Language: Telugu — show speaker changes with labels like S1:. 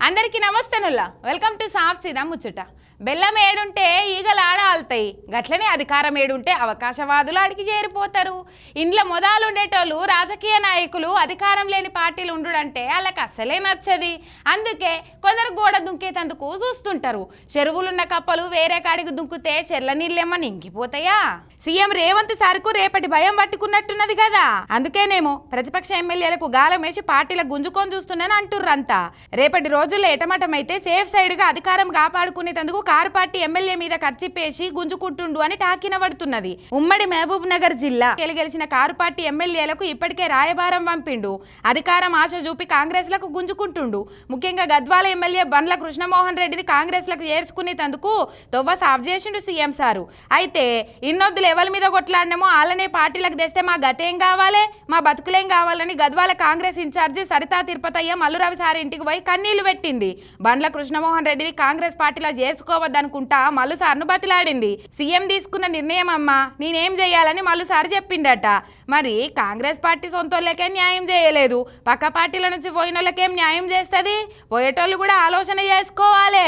S1: అందరికీ నమస్తేనుల్లా వెల్కమ్ టు సాఫ్ సీదా ముచ్చట. బెల్లం ఏడుంటే ఈగలు ఆడాల్తాయి, గట్లనే అధికారం ఏడుంటే అవకాశవాదులు అడిగి చేరిపోతారు. ఇంట్లో మొదలుండేటోళ్ళు రాజకీయ నాయకులు అధికారం లేని పార్టీలు ఉండుడంటే వాళ్ళకి అస్సలే నచ్చది. అందుకే కొందరు గోడ దుంకేతందుకు చూస్తుంటారు. చెరువులున్న కప్పలు వేరే కాడికి దుంకుతే చెర్ల నీళ్ళేమని ఇంకిపోతాయా? సీఎం రేవంత్ సార్కు రేపటి భయం పట్టుకున్నట్టున్నది కదా, అందుకేనేమో ప్రతిపక్ష ఎమ్మెల్యేలకు గాలం వేసి పార్టీలకు గుంజుకొని చూస్తున్నాను అంటుర్రంతా. రేపటి రోజుల్లో ఎటమటమైతే సేఫ్ సైడ్ గా అధికారం కాపాడుకునేందుకు కారు పార్టీ ఎమ్మెల్యే మీద ఖర్చిపేసి గుంజుకుంటుండు అని టాకినబడుతున్నది. ఉమ్మడి మహబూబ్ నగర్ జిల్లా గెలిచిన కారు పార్టీ ఎమ్మెల్యేలకు ఇప్పటికే రాయబారం పంపిండు. అధికారం ఆశ చూపి కాంగ్రెస్ లకు గుంజుకుంటుండు. ముఖ్యంగా గద్వాల ఎమ్మెల్యే బండ్ల కృష్ణమోహన్ రెడ్డిని కాంగ్రెస్ లకు చేర్చుకునేందుకు తొవ్వ సాఫ్ చేసిండు సీఎం సారు. అయితే ఇన్నొద్దులు ఎవరి మీద కొట్లాడినామో వాళ్ళనే పార్టీలకు తెస్తే మా గతేం కావాలి, మా బతుకులేం కావాలని గద్వాల కాంగ్రెస్ ఇన్ఛార్జి సరితా తిరుపతయ్య మల్లురవి సార్ ఇంటికి పోయి కన్నీళ్లు పెట్టింది. బండ్ల కృష్ణమోహన్ రెడ్డిని కాంగ్రెస్ పార్టీలో చేసుకోవద్దనుకుంటా మల్లు సార్ను బతిలాడింది. సీఎం తీసుకున్న నిర్ణయం అమ్మా, నేనేం చేయాలని మల్లు సార్ చెప్పిండట. మరి కాంగ్రెస్ పార్టీ సొంతోళ్ళకే న్యాయం చేయలేదు, పక్క పార్టీల నుంచి పోయిన వాళ్ళకేం న్యాయం చేస్తుంది? పోయేటోళ్ళు కూడా ఆలోచన చేసుకోవాలి.